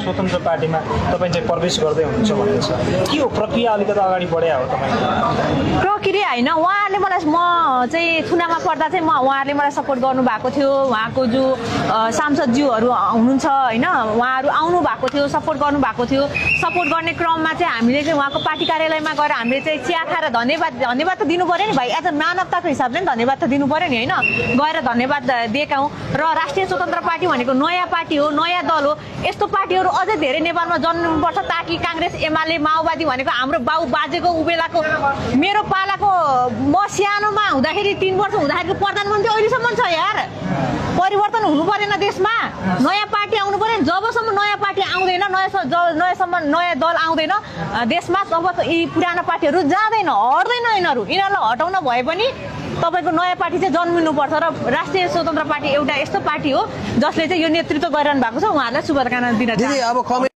स्वतन्त्र पार्टीमा तपाईँ चाहिँ प्रवेश गर्दै हुनुहुन्छ भन्ने छ, के हो प्रक्रिया? अलिकति अगाडि बढे हो तपाईँ? प्रक्रिया होइन, उहाँहरूले मलाई म चाहिँ थुनामा पर्दा चाहिँ उहाँहरूले मलाई सपोर्ट गर्नुभएको थियो। उहाँको जो सांसदज्यूहरू हुनुहुन्छ होइन, उहाँहरू आउनु भएको थियो, सपोर्ट गर्नुभएको थियो। सपोर्ट गर्ने क्रममा चाहिँ हामीले चाहिँ उहाँको पार्टी कार्यालयमा गएर हामीले चाहिँ चिया खाएर धन्यवाद त दिनु पऱ्यो नि भाइ, एज अ मानवताको हिसाबले नि धन्यवाद त दिनु पऱ्यो नि होइन। गएर धन्यवाद दिएका हौँ। र राष्ट्रिय स्वतन्त्र पार्टी भनेको नयाँ पार्टी हो, नयाँ दल हो। यस्तो पार्टीहरू अझै धेरै नेपालमा जन्मिनुपर्छ ताकि काङ्ग्रेस एमाले माओवादी भनेको हाम्रो बाउ बाजेको उबेलाको मेरो पालाको म सानोमा हुँदाखेरि 3 वर्ष हुँदाखेरि प्रधानमन्त्री अहिलेसम्म छ यार। परिवर्तन हुनु परेन देशमा, नयाँ पार्टी आउनु पऱ्यो। जबसम्म नयाँ पार्टी आउँदैन, नयाँ दल आउँदैन देशमा, तब यी पुरानो पार्टीहरू जाँदैन, हट्दैन। यिनीहरूलाई हटाउन भए पनि तपाईँको नयाँ पार्टी चाहिँ जन्मिनुपर्छ। र राष्ट्रिय स्वतन्त्र पार्टी एउटा यस्तो पार्टी हो जसले चाहिँ यो नेतृत्व गरिरहनु भएको छ। उहाँहरूलाई शुभकामना दिन चाहन्छु।